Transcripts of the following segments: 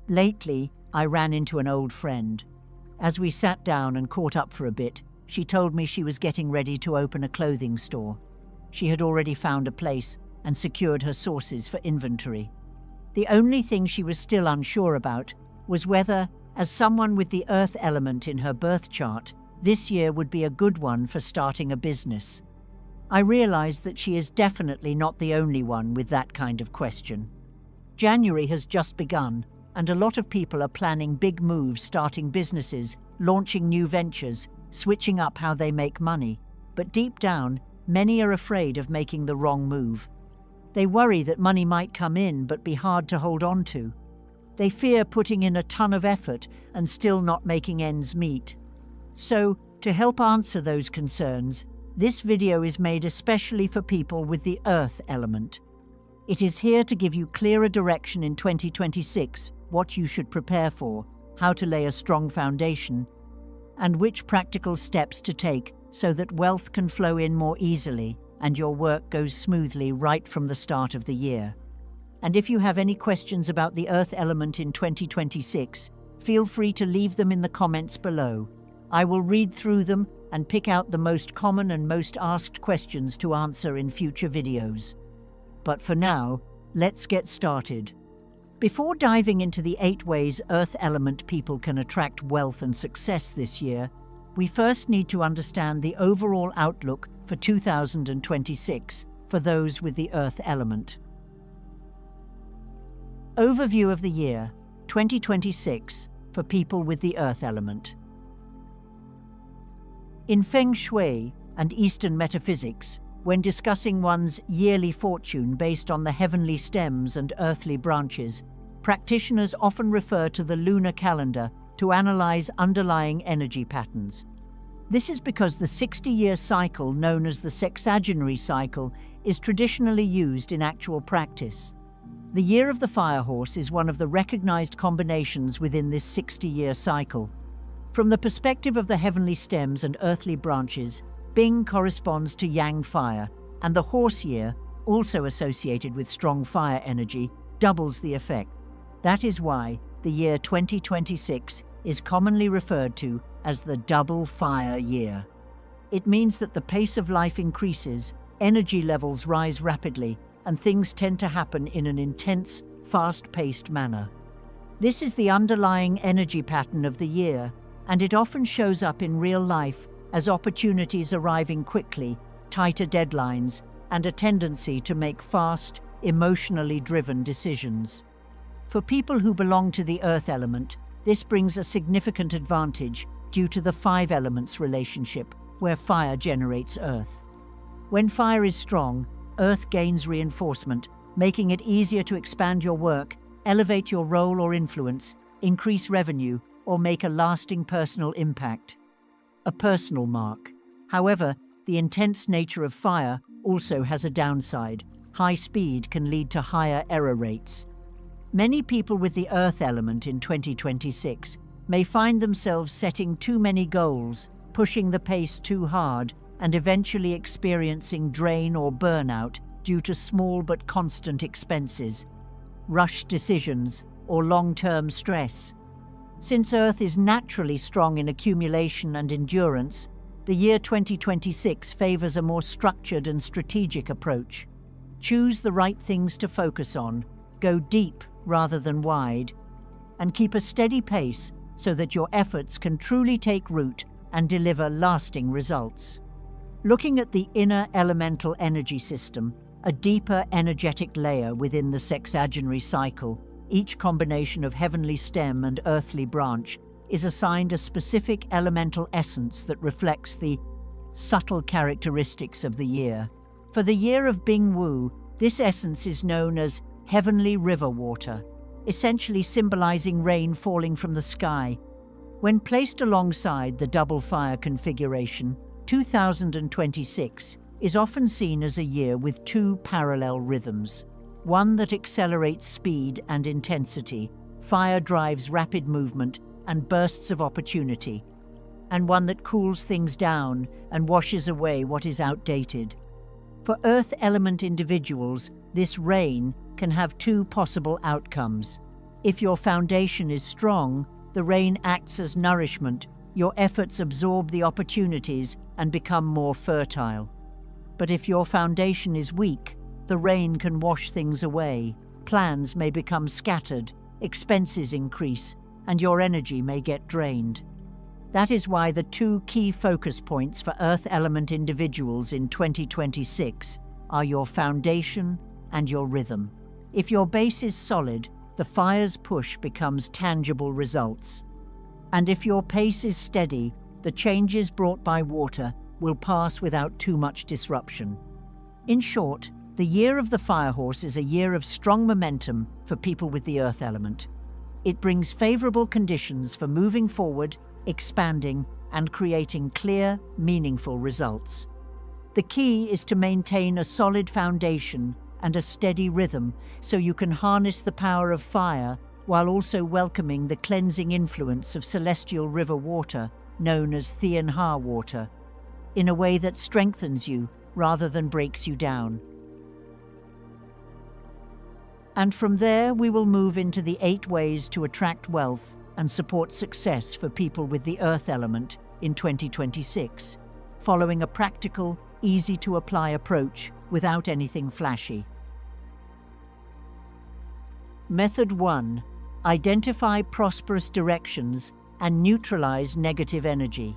Lately, I ran into an old friend. As we sat down and caught up for a bit, she told me she was getting ready to open a clothing store. She had already found a place and secured her sources for inventory. The only thing she was still unsure about was whether, as someone with the earth element in her birth chart, this year would be a good one for starting a business. I realized that she is definitely not the only one with that kind of question. January has just begun, and a lot of people are planning big moves, starting businesses, launching new ventures, switching up how they make money. But deep down, many are afraid of making the wrong move. They worry that money might come in but be hard to hold on to. They fear putting in a ton of effort and still not making ends meet. So, to help answer those concerns, this video is made especially for people with the earth element. It is here to give you clearer direction in 2026, what you should prepare for, how to lay a strong foundation, and which practical steps to take so that wealth can flow in more easily and your work goes smoothly right from the start of the year. And if you have any questions about the earth element in 2026, feel free to leave them in the comments below. I will read through them and pick out the most common and most asked questions to answer in future videos. But for now, let's get started. Before diving into the 8 ways earth element people can attract wealth and success this year, we first need to understand the overall outlook for 2026 for those with the earth element. Overview of the year 2026 for people with the earth element. In Feng Shui and Eastern metaphysics, when discussing one's yearly fortune based on the heavenly stems and earthly branches, practitioners often refer to the lunar calendar to analyze underlying energy patterns. This is because the 60-year cycle, known as the sexagenary cycle, is traditionally used in actual practice. The year of the fire horse is one of the recognized combinations within this 60-year cycle. From the perspective of the heavenly stems and earthly branches, Bing corresponds to yang fire, and the horse year, also associated with strong fire energy, doubles the effect. That is why the year 2026 is commonly referred to as the double fire year. It means that the pace of life increases, energy levels rise rapidly, and things tend to happen in an intense, fast-paced manner. This is the underlying energy pattern of the year, and it often shows up in real life as opportunities arriving quickly, tighter deadlines, and a tendency to make fast, emotionally driven decisions. For people who belong to the earth element, this brings a significant advantage due to the 5 elements relationship, where fire generates earth. When fire is strong, earth gains reinforcement, making it easier to expand your work, elevate your role or influence, increase revenue, or make a lasting personal impact. A personal mark. However, the intense nature of fire also has a downside. High speed can lead to higher error rates. Many people with the earth element in 2026 may find themselves setting too many goals, pushing the pace too hard, and eventually experiencing drain or burnout due to small but constant expenses, rushed decisions, or long-term stress. Since Earth is naturally strong in accumulation and endurance, the year 2026 favors a more structured and strategic approach. Choose the right things to focus on, go deep rather than wide, and keep a steady pace so that your efforts can truly take root and deliver lasting results. Looking at the inner elemental energy system, a deeper energetic layer within the sexagenary cycle, each combination of heavenly stem and earthly branch is assigned a specific elemental essence that reflects the subtle characteristics of the year. For the year of Bing Wu, this essence is known as heavenly river water, essentially symbolizing rain falling from the sky. When placed alongside the double fire configuration, 2026 is often seen as a year with 2 parallel rhythms. One that accelerates speed and intensity, fire drives rapid movement and bursts of opportunity, and one that cools things down and washes away what is outdated. For earth element individuals, this rain can have 2 possible outcomes. If your foundation is strong, the rain acts as nourishment, your efforts absorb the opportunities and become more fertile. But if your foundation is weak, the rain can wash things away, plans may become scattered, expenses increase, and your energy may get drained. That is why the two key focus points for Earth element individuals in 2026 are your foundation and your rhythm. If your base is solid, the fire's push becomes tangible results. And if your pace is steady, the changes brought by water will pass without too much disruption. In short, the year of the Firehorse is a year of strong momentum for people with the Earth element. It brings favorable conditions for moving forward, expanding, and creating clear, meaningful results. The key is to maintain a solid foundation and a steady rhythm so you can harness the power of fire while also welcoming the cleansing influence of celestial river water, known as Thian Ha water, in a way that strengthens you rather than breaks you down. And from there, we will move into the 8 ways to attract wealth and support success for people with the Earth element in 2026, following a practical, easy-to-apply approach without anything flashy. Method 1. Identify prosperous directions and neutralize negative energy.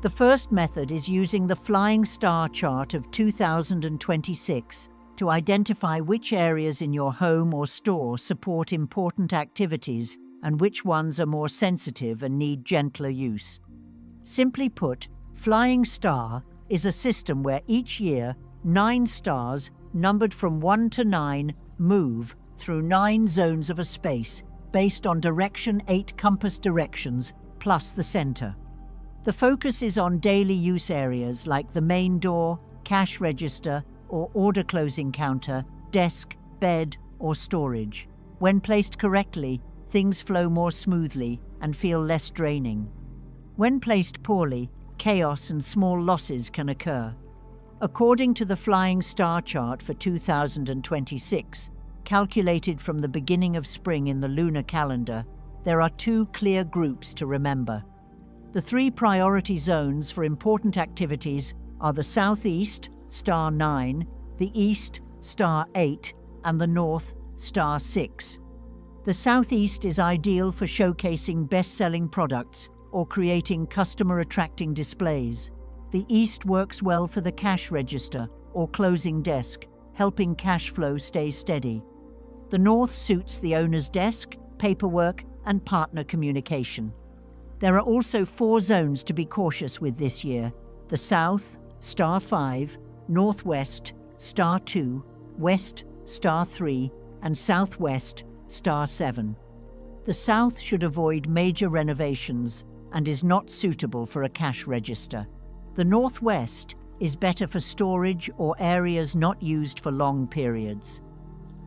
The first method is using the Flying Star chart of 2026 to identify which areas in your home or store support important activities and which ones are more sensitive and need gentler use. Simply put, Flying Star is a system where each year 9 stars, numbered from 1 to 9, move through 9 zones of a space based on direction 8 compass directions plus the center. The focus is on daily use areas like the main door, cash register, or order closing counter, desk, bed, or storage. When placed correctly, things flow more smoothly and feel less draining. When placed poorly, chaos and small losses can occur. According to the Flying Star chart for 2026, calculated from the beginning of spring in the lunar calendar, there are 2 clear groups to remember. The 3 priority zones for important activities are the southeast, star 9, the east, star 8, and the north, star 6. The southeast is ideal for showcasing best-selling products or creating customer-attracting displays. The east works well for the cash register or closing desk, helping cash flow stay steady. The north suits the owner's desk, paperwork, and partner communication. There are also 4 zones to be cautious with this year: the south, star 5, northwest, star 2, west, star 3, and southwest, star 7. The south should avoid major renovations and is not suitable for a cash register. The northwest is better for storage or areas not used for long periods.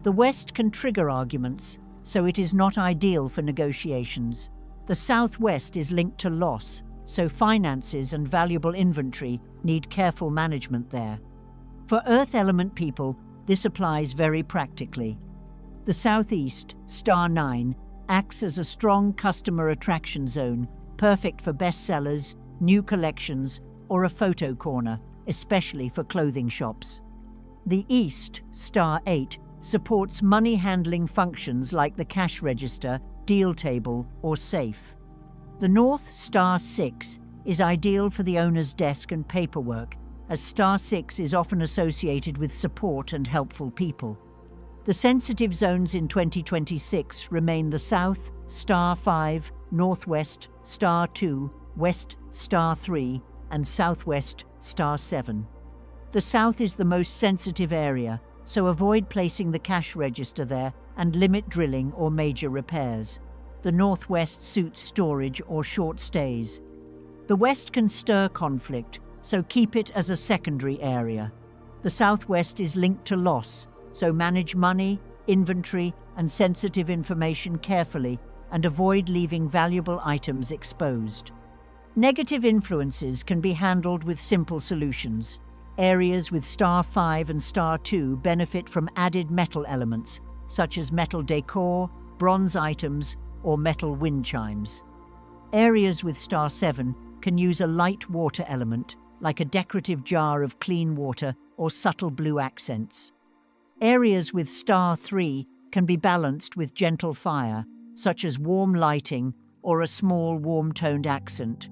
The west can trigger arguments, so it is not ideal for negotiations. The southwest is linked to loss, so finances and valuable inventory need careful management there. For Earth element people, this applies very practically. The southeast, star 9, acts as a strong customer attraction zone, perfect for bestsellers, new collections, or a photo corner, especially for clothing shops. The east, star 8, supports money handling functions like the cash register, deal table, or safe. The north, star 6, is ideal for the owner's desk and paperwork, as star 6 is often associated with support and helpful people. The sensitive zones in 2026 remain the south, star 5, northwest, star 2, west, star 3, and southwest, star 7. The south is the most sensitive area, so avoid placing the cash register there and limit drilling or major repairs. The northwest suits storage or short stays. The west can stir conflict, so keep it as a secondary area. The southwest is linked to loss, so manage money, inventory, and sensitive information carefully and avoid leaving valuable items exposed. Negative influences can be handled with simple solutions. Areas with star 5 and star 2 benefit from added metal elements, such as metal decor, bronze items, or metal wind chimes. Areas with star 7 can use a light water element, like a decorative jar of clean water or subtle blue accents. Areas with star 3 can be balanced with gentle fire, such as warm lighting or a small warm-toned accent.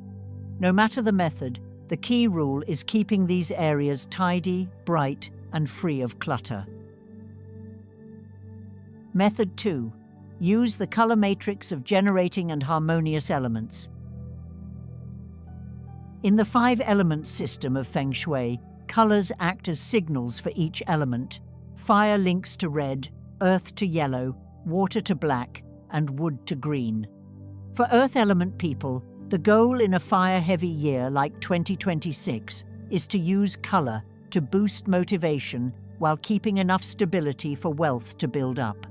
No matter the method, the key rule is keeping these areas tidy, bright, and free of clutter. Method 2. Use the color matrix of generating and harmonious elements. In the 5-element system of Feng Shui, colors act as signals for each element. Fire links to red, earth to yellow, water to black, and wood to green. For earth element people, the goal in a fire-heavy year like 2026 is to use color to boost motivation while keeping enough stability for wealth to build up.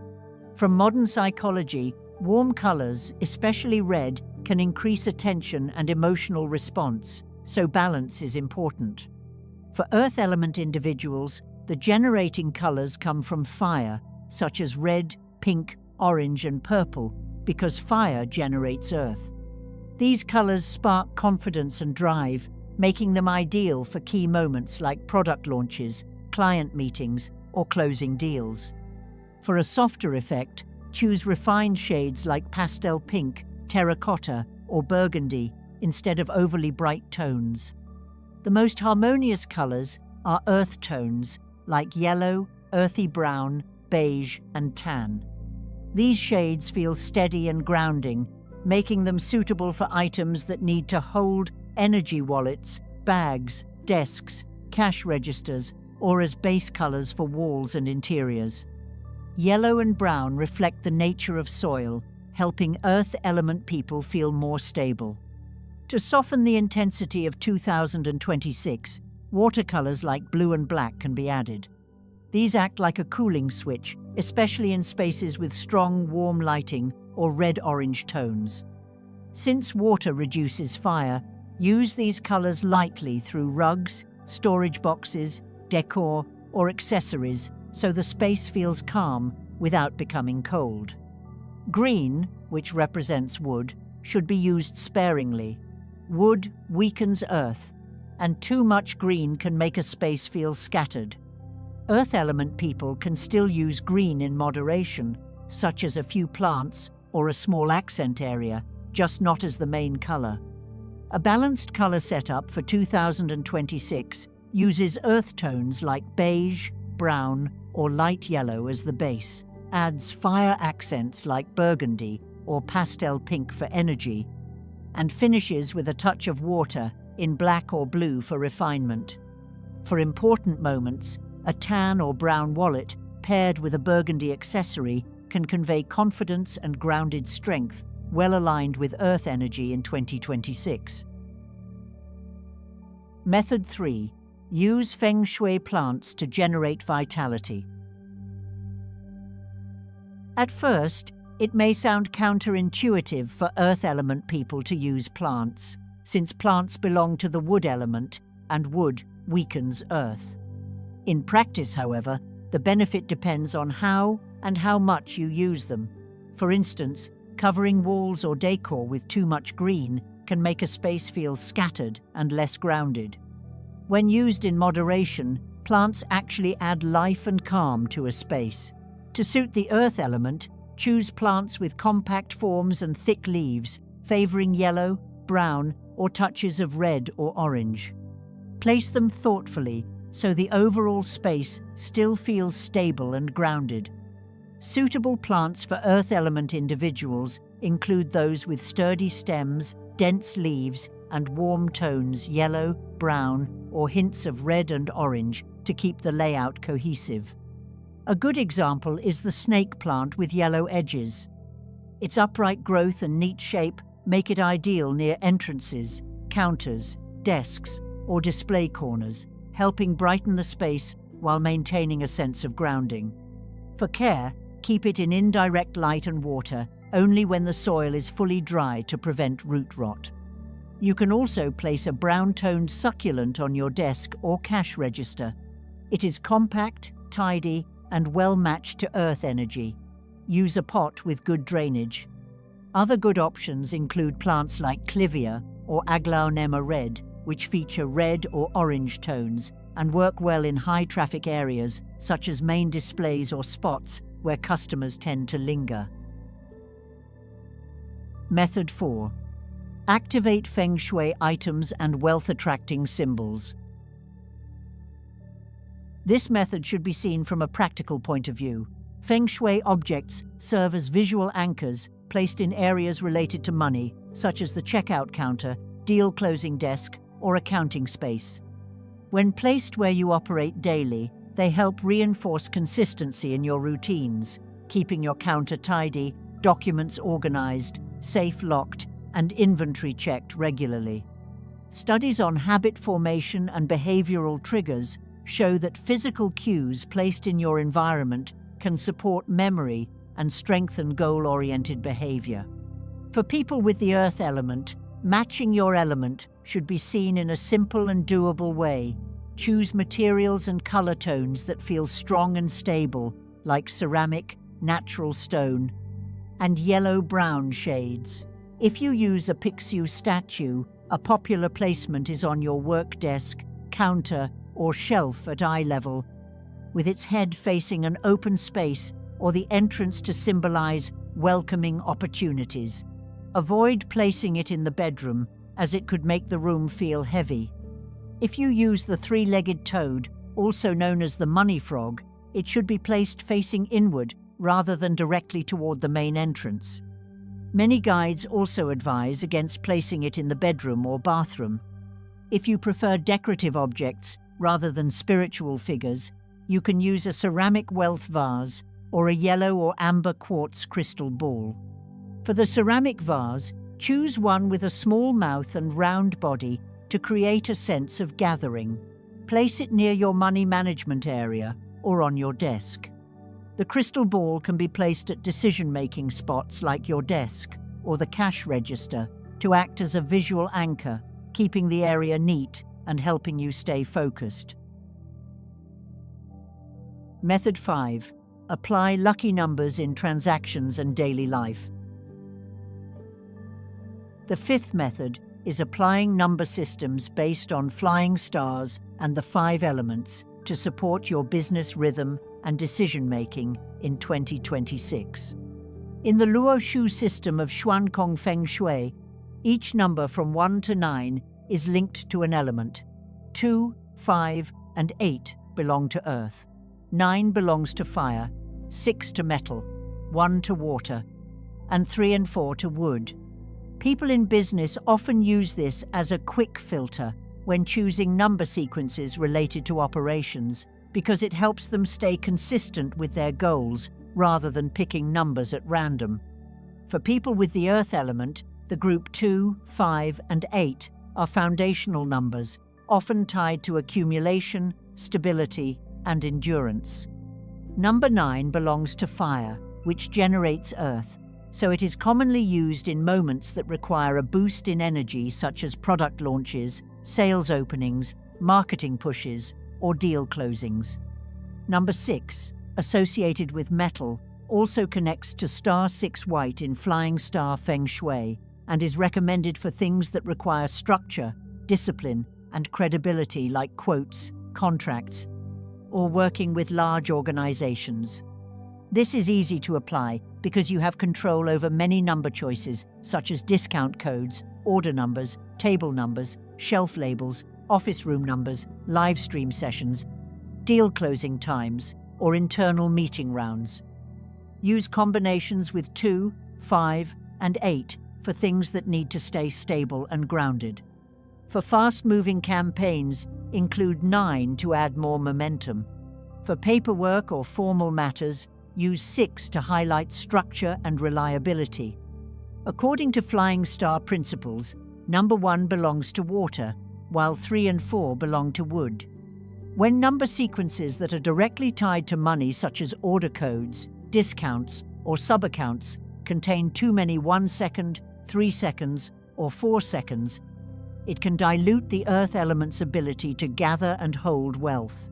From modern psychology, warm colors, especially red, can increase attention and emotional response, so balance is important. For earth element individuals, the generating colors come from fire, such as red, pink, orange, and purple, because fire generates earth. These colors spark confidence and drive, making them ideal for key moments like product launches, client meetings, or closing deals. For a softer effect, choose refined shades like pastel pink, terracotta, or burgundy instead of overly bright tones. The most harmonious colors are earth tones like yellow, earthy brown, beige, and tan. These shades feel steady and grounding, making them suitable for items that need to hold energy wallets, bags, desks, cash registers, or as base colors for walls and interiors. Yellow and brown reflect the nature of soil, helping earth element people feel more stable. To soften the intensity of 2026, watercolors like blue and black can be added. These act like a cooling switch, especially in spaces with strong, warm lighting or red-orange tones. Since water reduces fire, use these colors lightly through rugs, storage boxes, decor, or accessories so the space feels calm without becoming cold. Green, which represents wood, should be used sparingly. Wood weakens earth, and too much green can make a space feel scattered. Earth element people can still use green in moderation, such as a few plants or a small accent area, just not as the main color. A balanced color setup for 2026 uses earth tones like beige, brown, or light yellow as the base, adds fire accents like burgundy or pastel pink for energy, and finishes with a touch of water in black or blue for refinement. For important moments, a tan or brown wallet paired with a burgundy accessory can convey confidence and grounded strength, well aligned with earth energy in 2026. Method 3. Use Feng Shui plants to generate vitality. At first, it may sound counterintuitive for earth element people to use plants, since plants belong to the wood element and wood weakens earth. In practice, however, the benefit depends on how and how much you use them. For instance, covering walls or decor with too much green can make a space feel scattered and less grounded. When used in moderation, plants actually add life and calm to a space. To suit the earth element, choose plants with compact forms and thick leaves, favoring yellow, brown, or touches of red or orange. Place them thoughtfully so the overall space still feels stable and grounded. Suitable plants for earth element individuals include those with sturdy stems, dense leaves, and warm tones yellow, brown, or hints of red and orange to keep the layout cohesive. A good example is the snake plant with yellow edges. Its upright growth and neat shape make it ideal near entrances, counters, desks, or display corners, helping brighten the space while maintaining a sense of grounding. For care, keep it in indirect light and water only when the soil is fully dry to prevent root rot. You can also place a brown-toned succulent on your desk or cash register. It is compact, tidy, and well matched to earth energy. Use a pot with good drainage. Other good options include plants like clivia or aglaonema red, which feature red or orange tones and work well in high-traffic areas such as main displays or spots where customers tend to linger. Method 4. Activate Feng Shui items and wealth-attracting symbols. This method should be seen from a practical point of view. Feng Shui objects serve as visual anchors placed in areas related to money, such as the checkout counter, deal closing desk, or accounting space. When placed where you operate daily, they help reinforce consistency in your routines, keeping your counter tidy, documents organized, safe locked, and inventory checked regularly. Studies on habit formation and behavioral triggers show that physical cues placed in your environment can support memory and strengthen goal-oriented behavior. For people with the earth element, matching your element should be seen in a simple and doable way. Choose materials and color tones that feel strong and stable, like ceramic, natural stone, and yellow-brown shades. If you use a Pixiu statue, a popular placement is on your work desk, counter, or shelf at eye level, with its head facing an open space or the entrance to symbolize welcoming opportunities. Avoid placing it in the bedroom, as it could make the room feel heavy. If you use the three-legged toad, also known as the money frog, it should be placed facing inward rather than directly toward the main entrance. Many guides also advise against placing it in the bedroom or bathroom. If you prefer decorative objects rather than spiritual figures, you can use a ceramic wealth vase or a yellow or amber quartz crystal ball. For the ceramic vase, choose one with a small mouth and round body to create a sense of gathering. Place it near your money management area or on your desk. The crystal ball can be placed at decision-making spots like your desk or the cash register to act as a visual anchor, keeping the area neat and helping you stay focused. Method 5. Apply lucky numbers in transactions and daily life. The fifth method is applying number systems based on flying stars and the 5 elements to support your business rhythm and decision-making in 2026. In the Luo Shu system of Xuankong Feng Shui, each number from 1 to 9 is linked to an element. 2, 5, and 8 belong to earth. 9 belongs to fire, 6 to metal, 1 to water, and 3 and 4 to wood. People in business often use this as a quick filter when choosing number sequences related to operations, because it helps them stay consistent with their goals rather than picking numbers at random. For people with the earth element, the group 2, 5, and 8 are foundational numbers, often tied to accumulation, stability, and endurance. Number 9 belongs to fire, which generates earth, so it is commonly used in moments that require a boost in energy, such as product launches, sales openings, marketing pushes, or deal closings. Number 6, associated with metal, also connects to star 6 white in Flying Star Feng Shui and is recommended for things that require structure, discipline, and credibility like quotes, contracts, or working with large organizations. This is easy to apply because you have control over many number choices such as discount codes, order numbers, table numbers, shelf labels, office room numbers, live stream sessions, deal closing times, or internal meeting rounds. Use combinations with 2, 5, and 8 for things that need to stay stable and grounded. For fast-moving campaigns, include 9 to add more momentum. For paperwork or formal matters, use 6 to highlight structure and reliability. According to Flying Star principles, number 1 belongs to water, while 3 and 4 belong to wood. When number sequences that are directly tied to money, such as order codes, discounts, or sub-accounts, contain too many 1 second, 3 seconds, or 4 seconds, it can dilute the earth element's ability to gather and hold wealth.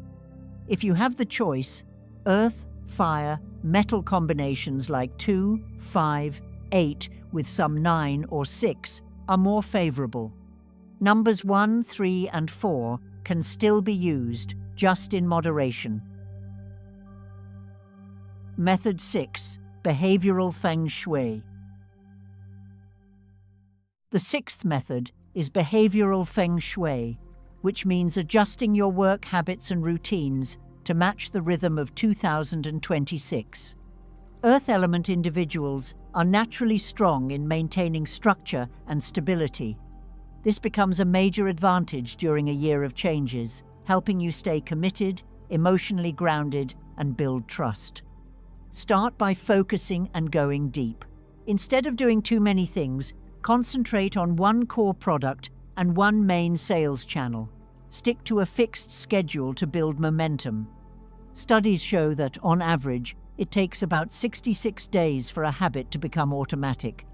If you have the choice, earth fire, metal combinations like 2, 5, 8, with some 9 or 6, are more favorable. Numbers 1, 3, and 4 can still be used, just in moderation. Method 6. Behavioral Feng Shui. The sixth method is behavioral Feng Shui, which means adjusting your work habits and routines to match the rhythm of 2026. Earth element individuals are naturally strong in maintaining structure and stability. This becomes a major advantage during a year of changes, helping you stay committed, emotionally grounded, and build trust. Start by focusing and going deep. Instead of doing too many things, concentrate on one core product and one main sales channel. Stick to a fixed schedule to build momentum. Studies show that, on average, it takes about 66 days for a habit to become automatic.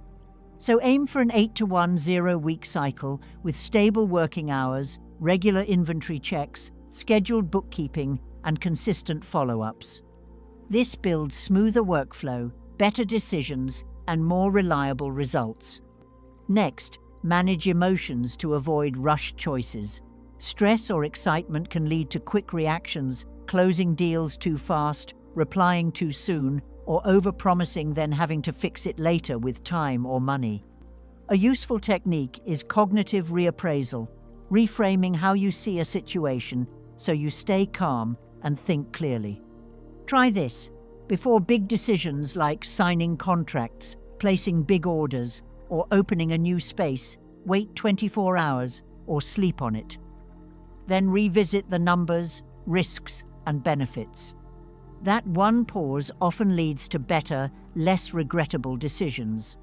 So aim for an 8-to-1 0-week cycle with stable working hours, regular inventory checks, scheduled bookkeeping, and consistent follow-ups. This builds smoother workflow, better decisions, and more reliable results. Next, manage emotions to avoid rushed choices. Stress or excitement can lead to quick reactions, closing deals too fast, replying too soon, or overpromising then having to fix it later with time or money. A useful technique is cognitive reappraisal, reframing how you see a situation so you stay calm and think clearly. Try this. Before big decisions like signing contracts, placing big orders, or opening a new space, wait 24 hours or sleep on it. Then revisit the numbers, risks, and benefits. That one pause often leads to better, less regrettable decisions.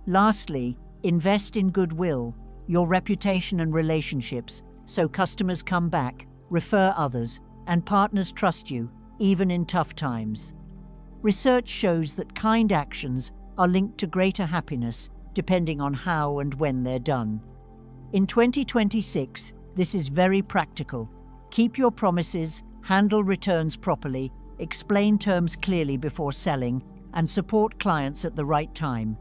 Lastly, invest in goodwill, your reputation and relationships, so customers come back, refer others, and partners trust you, even in tough times. Research shows that kind actions are linked to greater happiness, depending on how and when they're done. In 2026, this is very practical. Keep your promises, handle returns properly, explain terms clearly before selling, and support clients at the right time.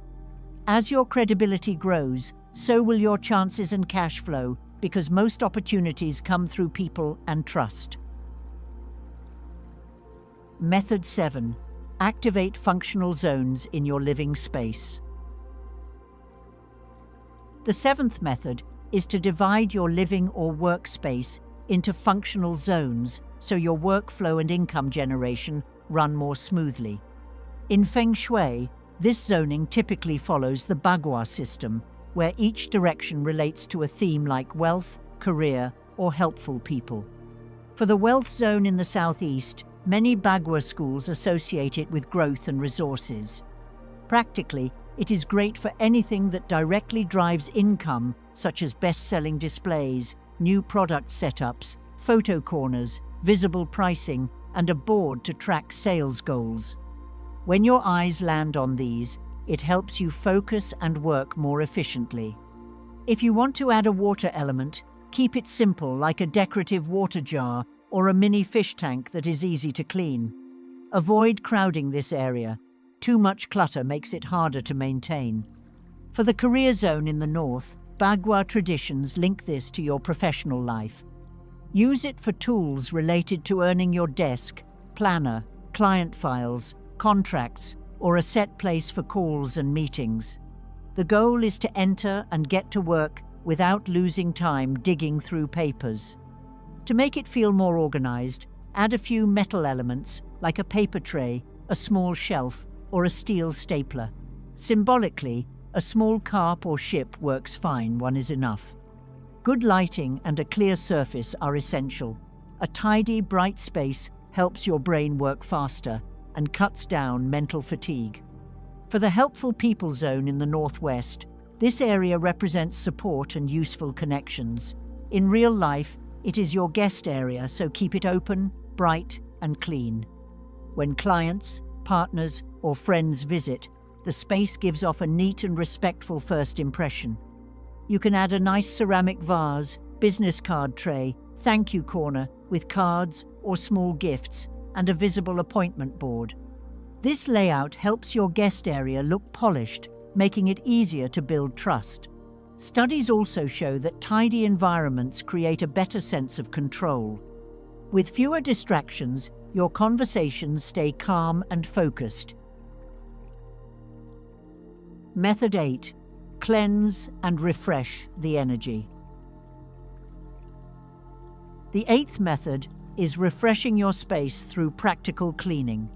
As your credibility grows, so will your chances and cash flow, because most opportunities come through people and trust. Method 7. Activate functional zones in your living space. The seventh method is to divide your living or workspace into functional zones so your workflow and income generation run more smoothly. In Feng Shui, this zoning typically follows the Bagua system, where each direction relates to a theme like wealth, career, or helpful people. For the wealth zone in the southeast, many Bagua schools associate it with growth and resources. Practically, it is great for anything that directly drives income, such as best-selling displays, new product setups, photo corners, visible pricing, and a board to track sales goals. When your eyes land on these, it helps you focus and work more efficiently. If you want to add a water element, keep it simple, like a decorative water jar or a mini fish tank that is easy to clean. Avoid crowding this area. Too much clutter makes it harder to maintain. For the career zone in the north, Bagua traditions link this to your professional life. Use it for tools related to earning your desk, planner, client files, contracts, or a set place for calls and meetings. The goal is to enter and get to work without losing time digging through papers. To make it feel more organized, add a few metal elements like a paper tray, a small shelf, or a steel stapler. Symbolically, a small carp or ship works fine, one is enough. Good lighting and a clear surface are essential. A tidy, bright space helps your brain work faster and cuts down mental fatigue. For the helpful people zone in the northwest, this area represents support and useful connections. In real life, it is your guest area, so keep it open, bright, and clean. When clients, partners, or friends visit, the space gives off a neat and respectful first impression. You can add a nice ceramic vase, business card tray, thank you corner with cards or small gifts, and a visible appointment board. This layout helps your guest area look polished, making it easier to build trust. Studies also show that tidy environments create a better sense of control. With fewer distractions, your conversations stay calm and focused. Method 8. Cleanse and refresh the energy. The 8th method is refreshing your space through practical cleaning.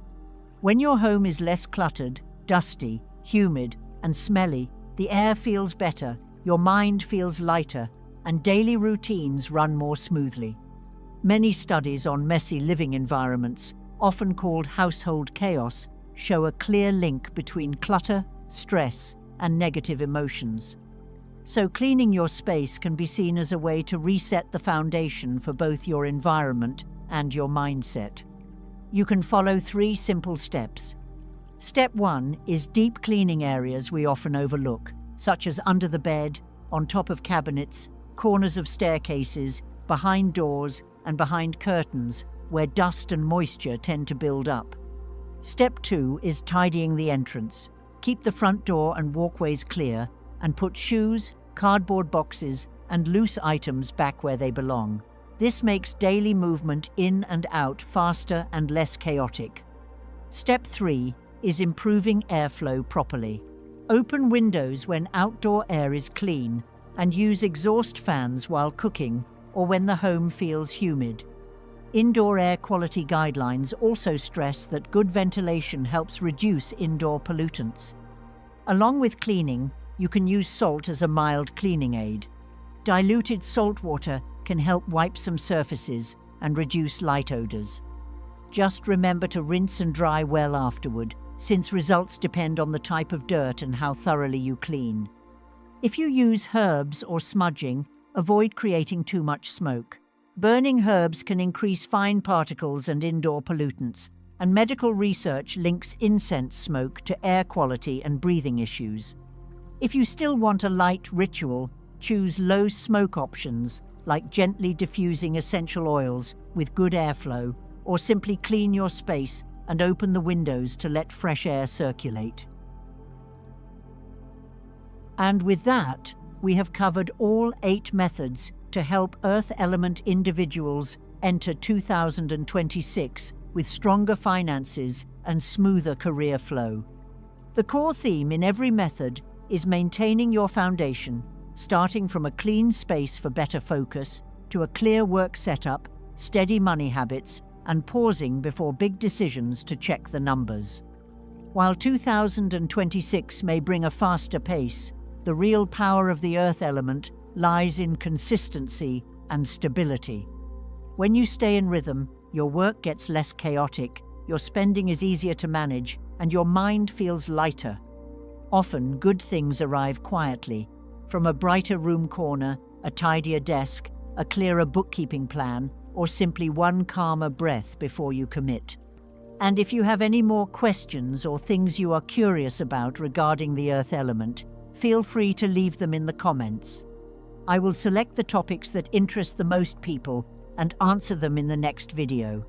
When your home is less cluttered, dusty, humid, and smelly, the air feels better, your mind feels lighter, and daily routines run more smoothly. Many studies on messy living environments, often called household chaos, show a clear link between clutter, stress, and negative emotions. So cleaning your space can be seen as a way to reset the foundation for both your environment and your mindset. You can follow 3 simple steps. Step 1 is deep cleaning areas we often overlook, such as under the bed, on top of cabinets, corners of staircases, behind doors, and behind curtains, where dust and moisture tend to build up. Step 2 is tidying the entrance. Keep the front door and walkways clear, and put shoes, cardboard boxes, and loose items back where they belong. This makes daily movement in and out faster and less chaotic. Step 3 is improving airflow properly. Open windows when outdoor air is clean, and use exhaust fans while cooking or when the home feels humid. Indoor air quality guidelines also stress that good ventilation helps reduce indoor pollutants. Along with cleaning, you can use salt as a mild cleaning aid. Diluted salt water can help wipe some surfaces and reduce light odors. Just remember to rinse and dry well afterward, since results depend on the type of dirt and how thoroughly you clean. If you use herbs or smudging, avoid creating too much smoke. Burning herbs can increase fine particles and indoor pollutants, and medical research links incense smoke to air quality and breathing issues. If you still want a light ritual, choose low smoke options like gently diffusing essential oils with good airflow, or simply clean your space and open the windows to let fresh air circulate. And with that, we have covered all 8 methods to help Earth element individuals enter 2026 with stronger finances and smoother career flow. The core theme in every method is maintaining your foundation, starting from a clean space for better focus, to a clear work setup, steady money habits, and pausing before big decisions to check the numbers. While 2026 may bring a faster pace, the real power of the Earth element lies in consistency and stability. When you stay in rhythm, your work gets less chaotic, your spending is easier to manage, and your mind feels lighter. Often, good things arrive quietly, from a brighter room corner, a tidier desk, a clearer bookkeeping plan, or simply one calmer breath before you commit. And if you have any more questions or things you are curious about regarding the Earth element, feel free to leave them in the comments. I will select the topics that interest the most people and answer them in the next video.